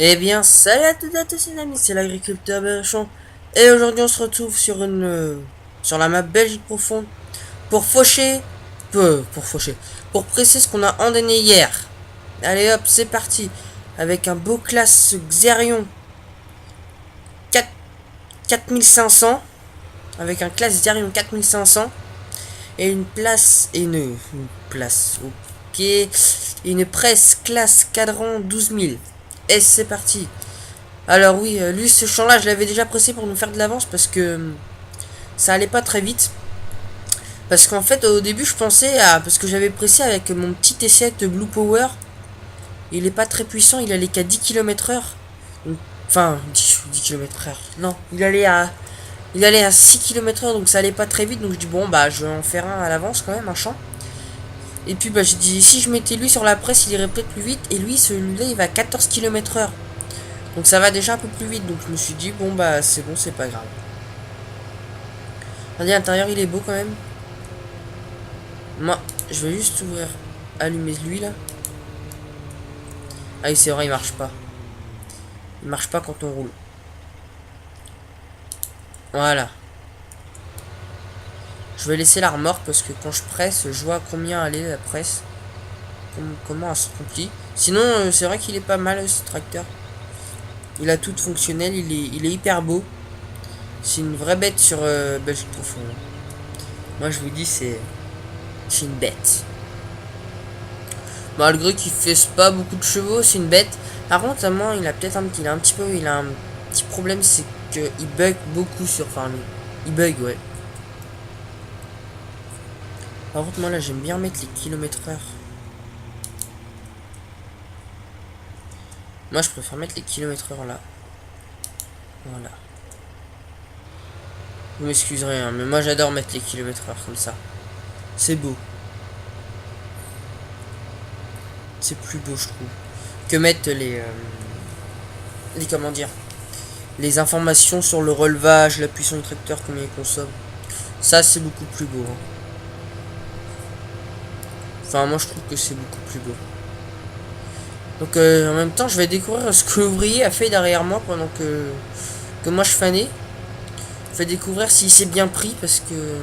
Eh bien, salut à toutes et à tous les amis, c'est l'agriculteur Berchon. Et aujourd'hui, on se retrouve sur sur la map Belgique profonde pour faucher, pour faucher, pour presser ce qu'on a endonné hier. Allez hop, c'est parti. Avec un beau classe Xerion 4, 4500. Avec un classe Xerion 4500. Et une place, une place, ok. Et une presse classe cadran 12000. Et c'est parti. Alors oui, lui ce champ là je l'avais déjà pressé pour nous faire de l'avance parce que ça allait pas très vite. Parce qu'en fait au début je pensais à... Parce que j'avais pressé avec mon petit T7 Blue Power. Il est pas très puissant, il allait qu'à 10 km/h. Enfin 10 km/h. Non, il allait à 6 km/h, donc ça allait pas très vite. Donc je dis bon bah je vais en faire un à l'avance quand même, un champ. Et puis bah je dis si je mettais lui sur la presse il irait peut-être plus vite. Et lui celui-là il va à 14 km/h. Donc ça va déjà un peu plus vite. Donc je me suis dit bon bah c'est bon, c'est pas grave. Regardez, l'intérieur il est beau quand même. Moi, je vais juste ouvrir, allumer lui là. Ah oui, c'est vrai, il marche pas. Il marche pas quand on roule. Voilà. Je vais laisser la remorque parce que quand je presse, je vois combien elle est la presse. Comment elle se remplit. Sinon, c'est vrai qu'il est pas mal ce tracteur. Il a tout fonctionnel, il est hyper beau. C'est une vraie bête sur Belgique profonde. Moi je vous dis, c'est une bête. Malgré qu'il fasse pas beaucoup de chevaux, c'est une bête. Par contre, moi, il a peut-être un petit problème, c'est qu'il bug beaucoup sur Farming. Il bug, ouais. Par contre, moi là, j'aime bien mettre les kilomètres-heure. Moi, je préfère mettre les kilomètres-heure là. Voilà. Vous m'excuserez, hein, mais moi, j'adore mettre les kilomètres-heure comme ça. C'est beau. C'est plus beau, je trouve, que mettre les comment dire, les informations sur le relevage, la puissance du tracteur, combien il consomme. Ça, c'est beaucoup plus beau. Hein. Enfin, moi, je trouve que c'est beaucoup plus beau. Donc, en même temps, je vais découvrir ce que l'ouvrier a fait derrière moi pendant que moi je fanais. Je vais découvrir s'il s'est bien pris parce que...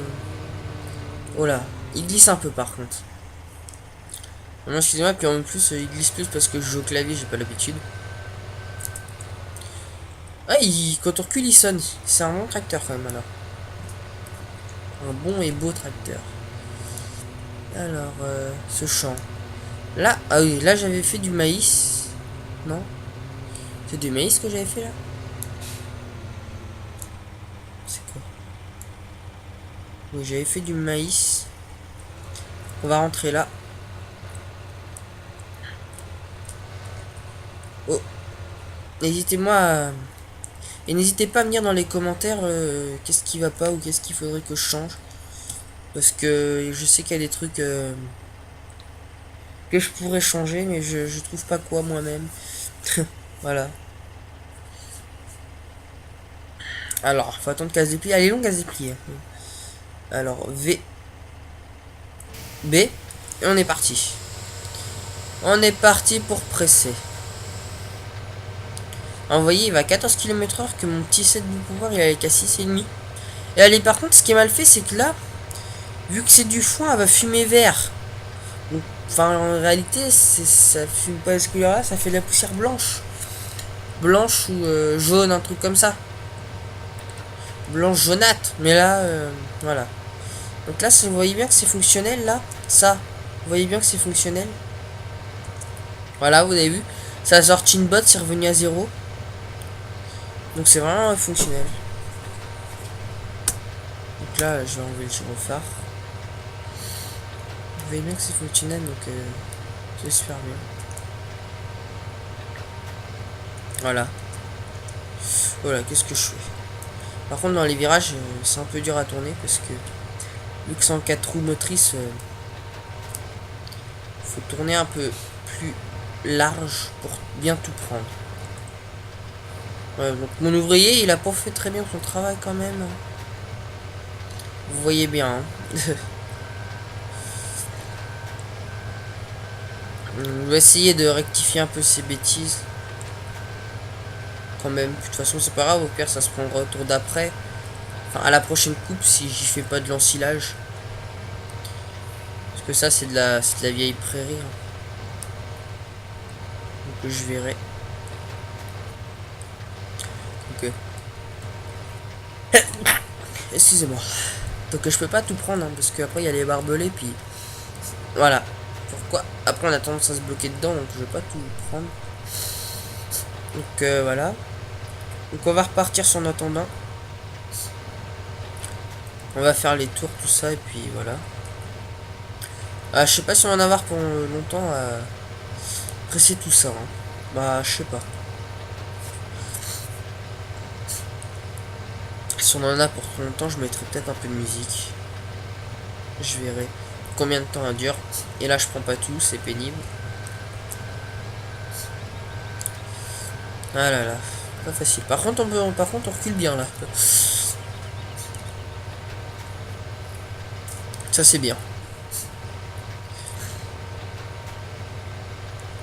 Voilà, il glisse un peu par contre. Non, excusez-moi, puis en plus, il glisse plus parce que je joue au clavier, j'ai pas l'habitude. Ah, quand on recule, il sonne. C'est un bon tracteur quand même, alors. Un bon et beau tracteur. Alors, ce champ. Là, ah oui, là j'avais fait du maïs. Non? C'est du maïs que j'avais fait là? C'est quoi? Oui, j'avais fait du maïs. On va rentrer là. Oh, n'hésitez-moi à... Et n'hésitez pas à me dire dans les commentaires qu'est-ce qui va pas ou qu'est-ce qu'il faudrait que je change. Parce que je sais qu'il y a des trucs que je pourrais changer, mais je trouve pas quoi moi-même. Voilà. Alors, faut attendre qu'elle se déplie. Elle est longue à se déplier. Alors, V. B. Et on est parti. On est parti pour presser. Vous voyez, il va à 14 km/h que mon petit set de pouvoir, il allait qu'à 6,5. Et allez, par contre, ce qui est mal fait, c'est que là, vu que c'est du foin, elle va fumer vert. Donc, enfin, en réalité, ça fume pas ce couleur-là, ça fait de la poussière blanche. Blanche ou jaune, un truc comme ça. Blanche jaunâtre. Mais là, voilà. Donc là, vous voyez bien que c'est fonctionnel, là. Ça, vous voyez bien que c'est fonctionnel. Voilà, vous avez vu. Ça a sorti une botte, c'est revenu à 0. Donc c'est vraiment fonctionnel. Donc là, je vais enlever le gyrophare. Vous voyez bien que c'est fonctionnel, donc c'est super bien. Voilà. Voilà, qu'est-ce que je fais? Par contre, dans les virages, c'est un peu dur à tourner parce que vu que c'est en 4 roues motrices, faut tourner un peu plus large pour bien tout prendre. Ouais, donc mon ouvrier, il a pas fait très bien son travail quand même. Vous voyez bien. Hein. On va essayer de rectifier un peu ces bêtises. quand même. De toute façon, c'est pas grave, au pire, ça se prendra au tour d'après. Enfin, à la prochaine coupe, si j'y fais pas de l'ensilage. Parce que ça, c'est de la vieille prairie. Hein. Donc, je verrai. Ok. Excusez-moi. Donc, je peux pas tout prendre, hein, parce qu'après, il y a les barbelés, puis... Voilà. Pourquoi? Après, on a tendance à se bloquer dedans, donc je vais pas tout prendre. Donc, voilà. Donc, on va repartir en attendant. On va faire les tours, tout ça, et puis voilà. Ah, je sais pas si on va en avoir pour longtemps à presser tout ça. Hein. Bah, je sais pas. Si on en a pour trop longtemps, je mettrai peut-être un peu de musique. Je verrai combien de temps elle dure. Et là, je prends pas tout, c'est pénible. Ah là là, pas facile. Par contre, on recule bien là. Ça, c'est bien.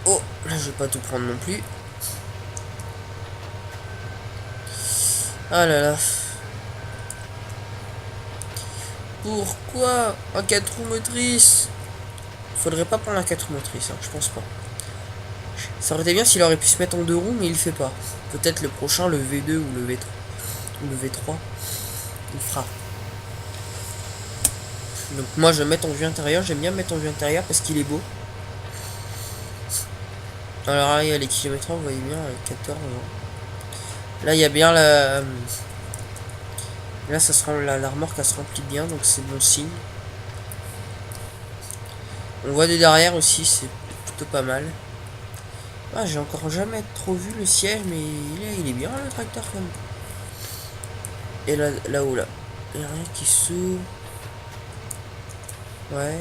Oh, là, je vais pas tout prendre non plus. Ah là là. Pourquoi un 4 roues motrices? Faudrait pas prendre un 4 roues motrices, hein, je pense pas. Ça aurait été bien s'il aurait pu se mettre en 2 roues, mais il le fait pas. Peut-être le prochain, le V2 ou le V3. Ou le V3. Il fera. Donc moi je vais mettre en vue intérieure. J'aime bien mettre en vue intérieure parce qu'il est beau. Alors là il y a les kilomètres, vous voyez bien, 14. Là il y a bien la... Là ça sera la remorque, elle se remplit bien, donc c'est bon signe. On voit de derrière aussi, c'est plutôt pas mal. Ah, j'ai encore jamais trop vu le siège, mais il est bien le tracteur quand même. Et là-haut là, il n'y a rien qui s'ouvre. Ouais.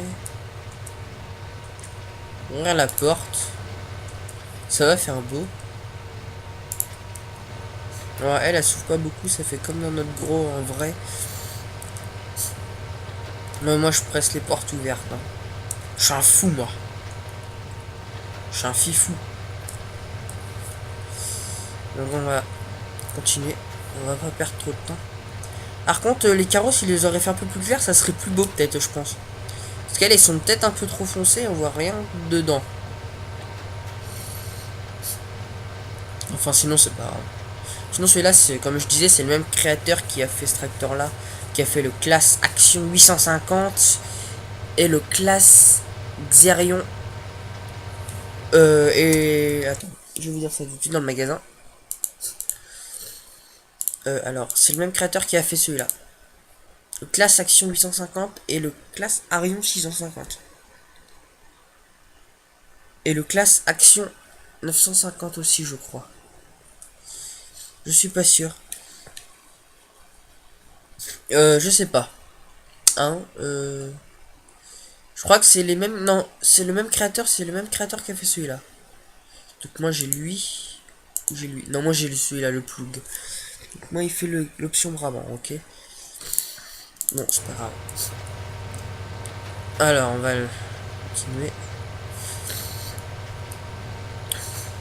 Ouvrir la porte. Ça va faire beau. Alors elle s'ouvre pas beaucoup, ça fait comme dans notre gros en vrai. Mais moi je presse les portes ouvertes. Hein. Je suis un fou moi. Je suis un fifou. Donc on va continuer. On va pas perdre trop de temps. Par contre les carreaux s'ils les auraient fait un peu plus clairs ça serait plus beau peut-être je pense. Parce qu'elles sont peut-être un peu trop foncées, on voit rien dedans. Enfin sinon c'est pas grave. Sinon celui-là c'est comme je disais c'est le même créateur qui a fait ce tracteur là. Qui a fait le classe Action 850 et le classe Xerion. Et attends, je vais vous dire ça tout de suite dans le magasin. Alors, c'est le même créateur qui a fait celui-là. Le classe Action 850 et le classe Arion 650. Et le classe Action 950 aussi, je crois. Je suis pas sûr. Je sais pas. Hein, je crois que c'est les mêmes. Non, c'est le même créateur. C'est le même créateur qui a fait celui-là. Donc moi j'ai lui. J'ai lui. Non, moi j'ai celui-là, le plug. Donc moi il fait l'option Brabant, ok. Bon, c'est pas grave. Alors on va continuer.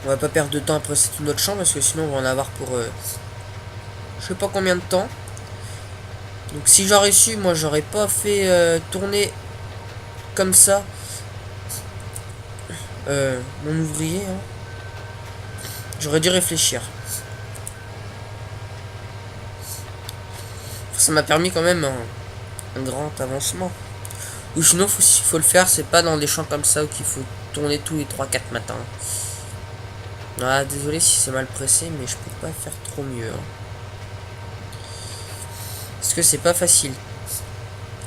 On va pas perdre de temps après c'est une autre chambre parce que sinon on va en avoir pour je sais pas combien de temps. Donc si j'aurais su, moi j'aurais pas fait tourner comme ça mon ouvrier. Hein. J'aurais dû réfléchir. Ça m'a permis quand même un grand avancement. Ou sinon faut le faire, c'est pas dans des champs comme ça où il faut tourner tous les 3-4 matins. Ah désolé si c'est mal pressé mais je peux pas faire trop mieux. Hein. Parce que c'est pas facile.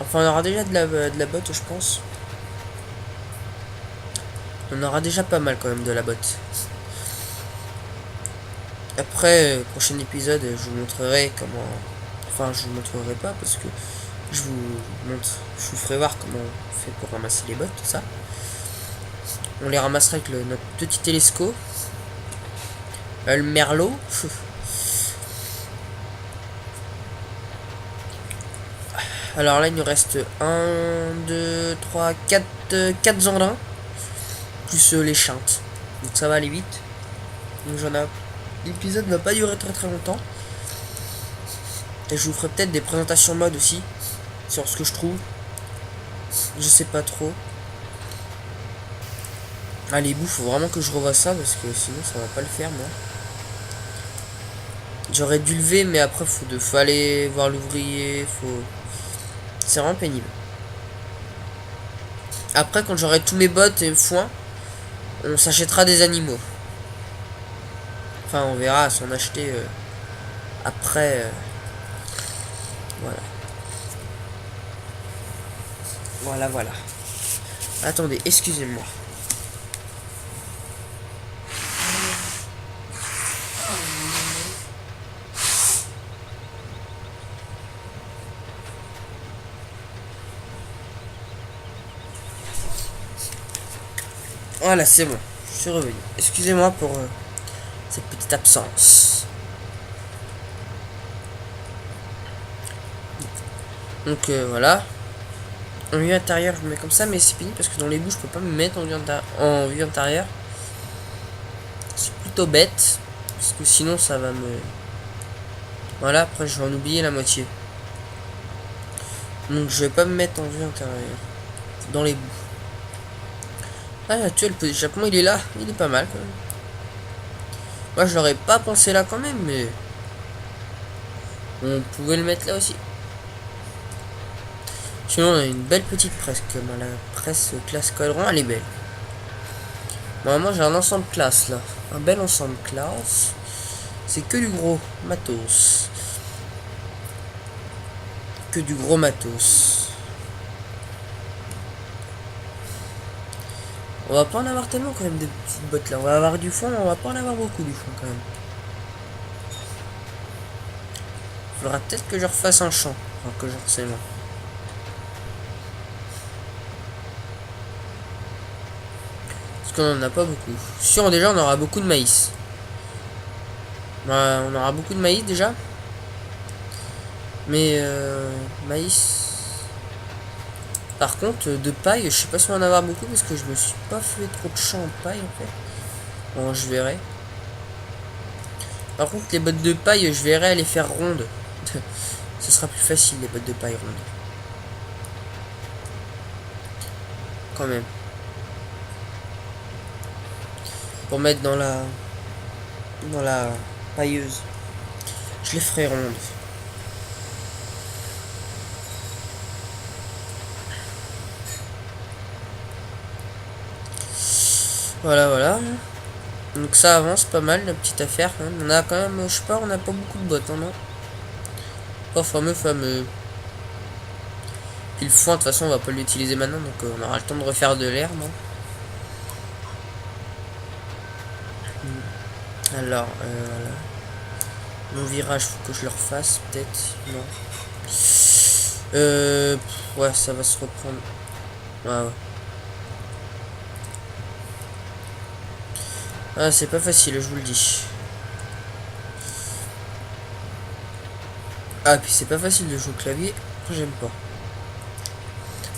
Enfin on aura déjà de la botte je pense. On aura déjà pas mal quand même de la botte. Après, prochain épisode, je vous montrerai comment... Enfin, je vous montrerai pas parce que je vous ferai voir comment on fait pour ramasser les bottes, tout ça. On les ramassera avec notre petit télescope. Le merlot. Alors là, il nous reste 1, 2, 3, 4 engins. Plus les chintes. Donc ça va aller vite. Donc j'en ai l'épisode va pas durer très très longtemps. Et je vous ferai peut-être des présentations mode aussi. Sur ce que je trouve. Je sais pas trop. Ah, les bouts, faut vraiment que je revoie ça parce que sinon ça va pas le faire, moi. J'aurais dû lever, mais après faut aller voir l'ouvrier. C'est vraiment pénible. Après, quand j'aurai tous mes bottes et foin, on s'achètera des animaux. Enfin, on verra s'en acheter après. Voilà. Voilà, voilà. Attendez, excusez-moi. Voilà, c'est bon. Je suis revenu. Excusez-moi pour cette petite absence. Donc voilà. En vue intérieure, je me mets comme ça, mais c'est fini parce que dans les bouts, je peux pas me mettre en vue intérieure. C'est plutôt bête. Parce que sinon, ça va me... Voilà, après, je vais en oublier la moitié. Donc, je vais pas me mettre en vue intérieure. Dans les bouts. Ah, tu vois, le petit échappement, il est là. Il est pas mal, quand même. Moi, je l'aurais pas pensé là, quand même, mais... On pouvait le mettre là aussi. Sinon, on a une belle petite presse, comme la presse classe Colleron, elle est belle. Normalement, j'ai un ensemble classe, là. Un bel ensemble classe. C'est que du gros matos. Que du gros matos. On va pas en avoir tellement quand même des petites bottes là. On va avoir du fond, mais on va pas en avoir beaucoup du fond quand même. Faudra peut-être que je refasse un champ. Enfin, que je resème. Parce qu'on en a pas beaucoup. Sûr, déjà, on aura beaucoup de maïs. On aura beaucoup de maïs déjà. Mais maïs. Par contre, de paille, je sais pas si on va en avoir beaucoup parce que je me suis pas fait trop de champs en paille en fait. Bon, je verrai. Par contre, les bottes de paille, je verrai les faire rondes. Ce sera plus facile, les bottes de paille rondes. Quand même. Pour mettre dans la pailleuse. Je les ferai rondes. Voilà, voilà. Donc ça avance pas mal, la petite affaire. Hein. On a quand même, je sais pas, on n'a pas beaucoup de bottes, hein, non. Pas fameux. Puis le foin, de toute façon, on va pas l'utiliser maintenant, donc on aura le temps de refaire de l'air, non. Alors, voilà. Mon virage, faut que je le refasse, peut-être. Non. Ouais, ça va se reprendre. Ouais. Ah, c'est pas facile, je vous le dis. Ah, puis c'est pas facile de jouer au clavier. J'aime pas.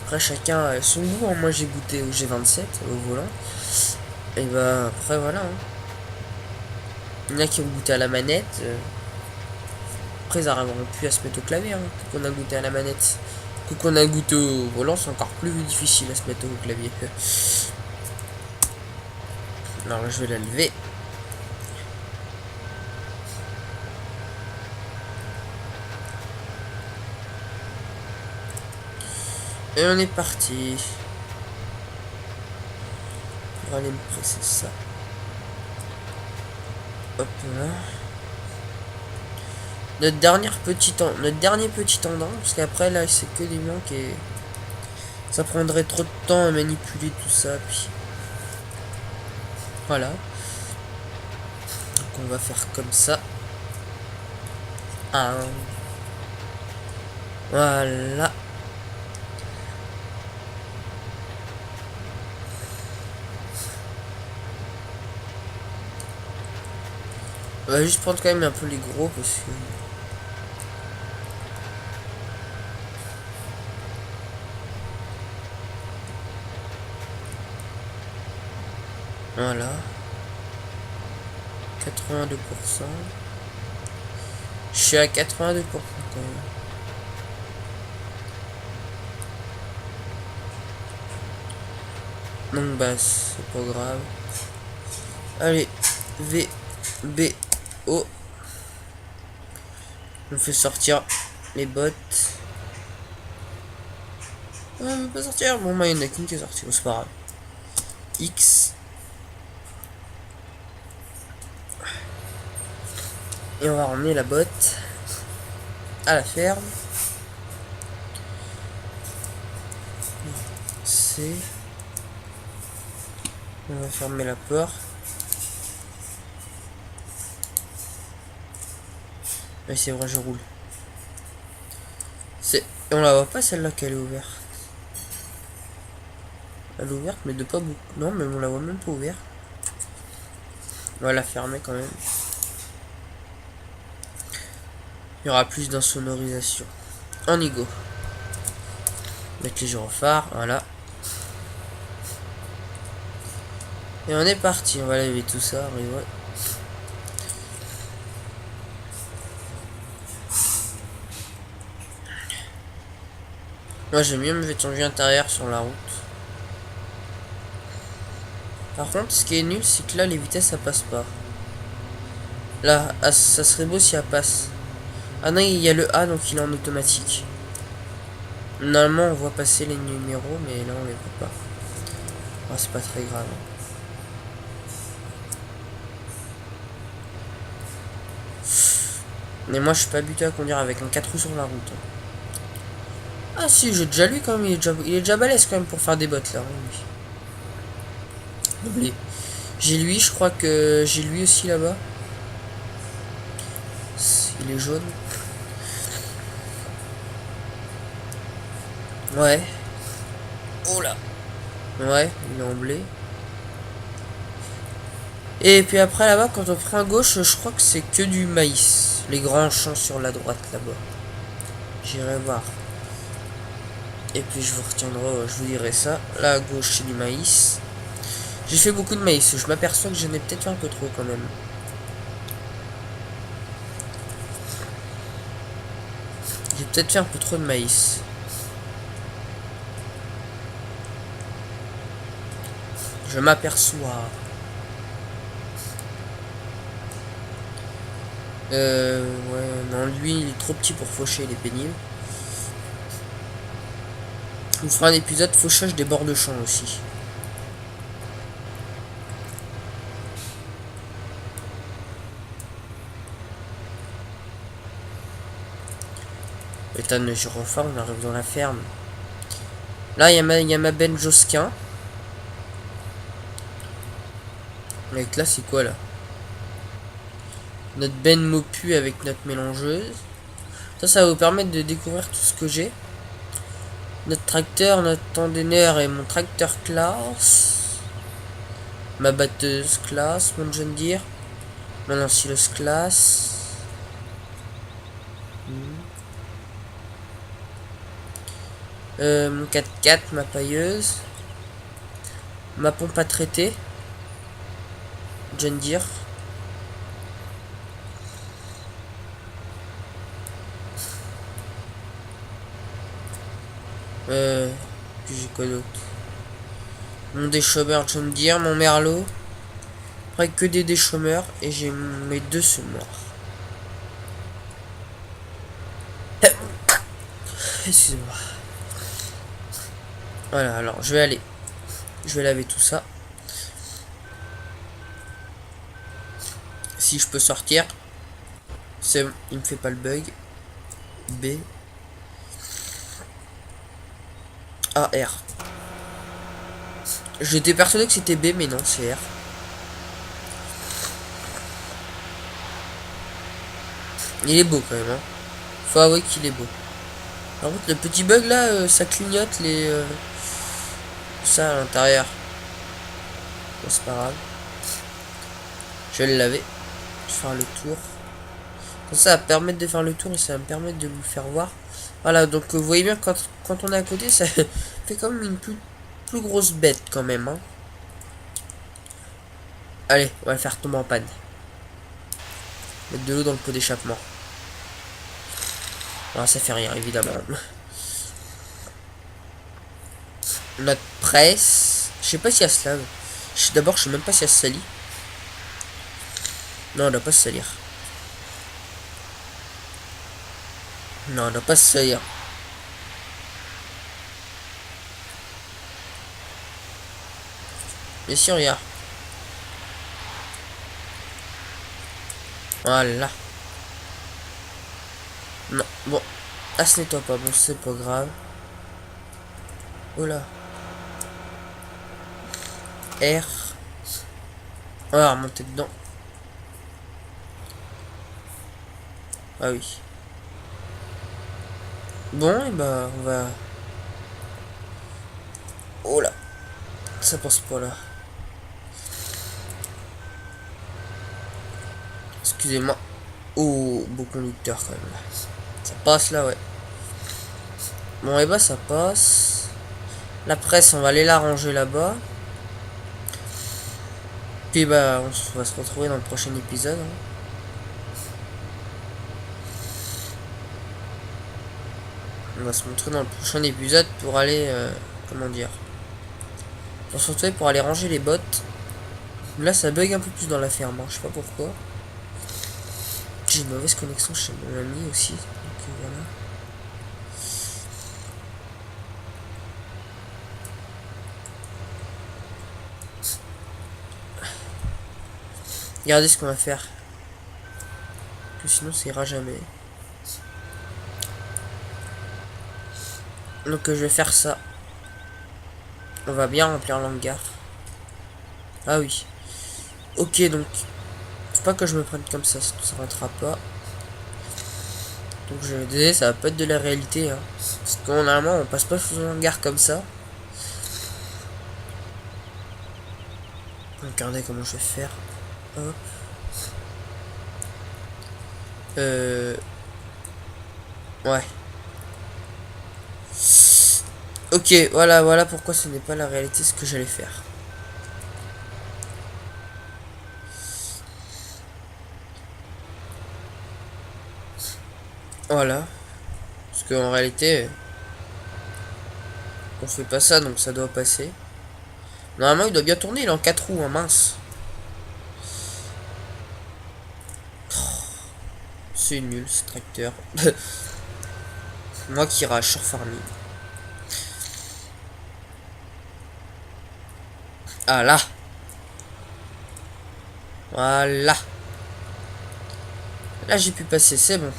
Après, chacun a son goût. Hein. Moi, j'ai goûté au G27, au volant. Et bah, après, voilà. Hein. Il y en a qui ont goûté à la manette. Après, ils arriveront plus à se mettre au clavier. Hein. Qu'on a goûté à la manette. Qu'on a goûté au volant, c'est encore plus difficile à se mettre au clavier. Alors là, je vais la lever. Et on est parti. Pour aller me presser ça. Hop là. Notre dernier petit tendon. Parce qu'après là c'est que des manques et ça prendrait trop de temps à manipuler tout ça. Puis voilà. Donc on va faire comme ça. Ah. Voilà. On va juste prendre quand même un peu les gros parce que... Voilà. 82%. Je suis à 82% quand même. Donc bah c'est pas grave. Allez, V, B, O. On fait sortir les bottes. Ah, on peut pas sortir. Bon bah il n'y en a qu'une qui est sortie, c'est pas grave. X. Et on va ramener la botte à la ferme. C. On va fermer la porte. Oui, c'est vrai, je roule. Et on la voit pas celle-là qu'elle est ouverte. Elle est ouverte, mais de pas beaucoup. Non, mais on la voit même pas ouverte. On va la fermer quand même. Il y aura plus d'insonorisation. On y go. Mettre les gyrophares, voilà. Et on est parti. On va lever tout ça. Ouais. Moi j'aime bien me mettre en vue intérieure sur la route. Par contre, ce qui est nul, c'est que là les vitesses ça passe pas. Là, ça serait beau si elle passe. Ah non, il y a le A donc il est en automatique. Normalement on voit passer les numéros, mais là on les voit pas. Ah, c'est pas très grave. Mais moi je suis pas habitué à conduire avec un 4 roues sur la route. Ah si, j'ai déjà lui quand même, il est déjà balèze quand même pour faire des bottes là. Oui. J'ai lui, je crois que j'ai lui aussi là-bas. Il est jaune. Ouais. Oh là. Ouais, il est en blé. Et puis après là-bas, quand on prend à gauche, je crois que c'est que du maïs. Les grands champs sur la droite là-bas. J'irai voir. Et puis je vous retiendrai, je vous dirai ça. Là à gauche c'est du maïs. J'ai fait beaucoup de maïs. Je m'aperçois que j'en ai peut-être fait un peu trop quand même. J'ai peut-être fait un peu trop de maïs. Je m'aperçois. Ouais, non, lui il est trop petit pour faucher, il est pénible. On fera un épisode fauchage des bords de champ aussi. État de gyrophare, on arrive dans la ferme. Là, il y a ma benne Josquin. Avec là, c'est quoi là? Notre benne Mopu avec notre mélangeuse. Ça va vous permettre de découvrir tout ce que j'ai. Notre tracteur, notre tendonneur et mon tracteur classe. Ma batteuse classe, mon John Deere. Mon ensileuse classe. Mon 4x4, ma pailleuse. Ma pompe à traiter. John Deere. Puis j'ai quoi d'autre? Mon déchômeur John Deere, mon merlot. Après que des déchômeurs et j'ai mes deux semoirs. Excusez-moi. Voilà, alors je vais laver tout ça. Si je peux sortir. C'est bon, il me fait pas le bug. B. A, R. J'étais persuadé que c'était B, mais non, c'est R. Il est beau quand même, hein. Faut avouer qu'il est beau. Par contre, le petit bug là, ça clignote les... ça à l'intérieur. Bon, c'est pas grave. Je vais le laver. Je vais faire le tour. Ça va permettre de faire le tour et ça va me permettre de vous faire voir. Voilà, donc vous voyez bien quand on est à côté, ça fait quand même une plus grosse bête quand même. Hein. Allez, on va le faire tomber en panne. Mettre de l'eau dans le pot d'échappement. Alors, ça fait rien, évidemment. Notre presse. Je sais pas si elle se lave. D'abord, je sais même pas si elle se salit. Non, elle doit pas se salir. Non, elle doit pas se salir. Mais si, regarde. Voilà. Non, bon. Ah, ce nettoie pas. Bon, c'est pas grave. Oh là. R. On va remonter dedans. Ah oui. Bon, et bah, on va... Oh là. Ça passe pas là. Excusez-moi. Oh, beau conducteur quand même. Ça passe là, ouais. Bon, et bah, ça passe. La presse, on va aller la ranger là-bas. Puis bah, on va se retrouver dans le prochain épisode. Hein. On va se montrer dans le prochain épisode pour aller... comment dire, on se retrouve pour aller ranger les bottes. Là, ça bug un peu plus dans la ferme. Hein. Je sais pas pourquoi. J'ai une mauvaise connexion chez mon ami aussi. Donc voilà. Regardez ce qu'on va faire. Que sinon, ça ira jamais. Donc je vais faire ça. On va bien remplir l'hangar. Ah oui. Ok, donc. Faut pas que je me prenne comme ça rentrera pas. Donc je disais, ça va pas être de la réalité. Hein. Parce que normalement, on passe pas sous un hangar comme ça. Regardez comment je vais faire. Hop. Ouais. Ok, voilà pourquoi ce n'est pas la réalité ce que j'allais faire. Voilà. Parce qu'en réalité, on fait pas ça, donc ça doit passer. Normalement, il doit bien tourner, il est en 4 roues, hein, mince. C'est nul, ce tracteur. Moi qui rage sur farming. Ah là. Voilà. Là, j'ai pu passer, c'est bon.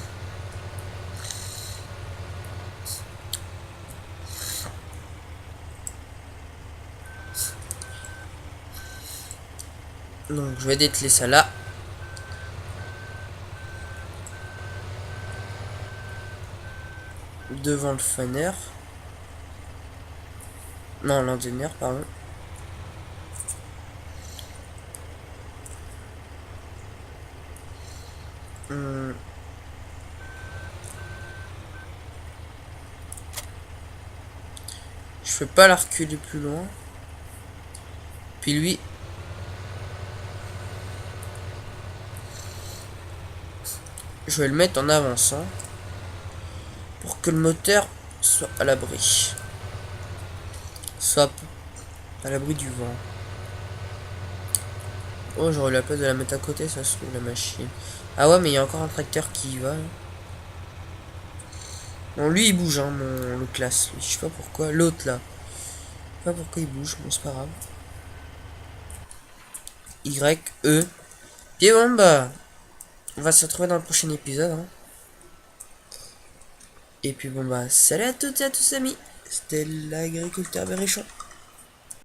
Donc, je vais dételer ça là. Devant le fanner. Non, l'entonner, pardon. Je peux pas la reculer plus loin. Puis lui. Je vais le mettre en avançant. Pour que le moteur soit à l'abri. Soit à l'abri du vent. Oh, j'aurais eu la place de la mettre à côté, ça se trouve, la machine. Ah ouais, mais il y a encore un tracteur qui y va. Là. Bon, lui, il bouge, hein, le classe. Je sais pas pourquoi. L'autre, là. Je sais pas pourquoi il bouge. Bon, c'est pas grave. Y, E. Et bon, bah. On va se retrouver dans le prochain épisode. Hein. Et puis, bon, bah. Salut à toutes et à tous, amis. C'était l'agriculteur berrichon.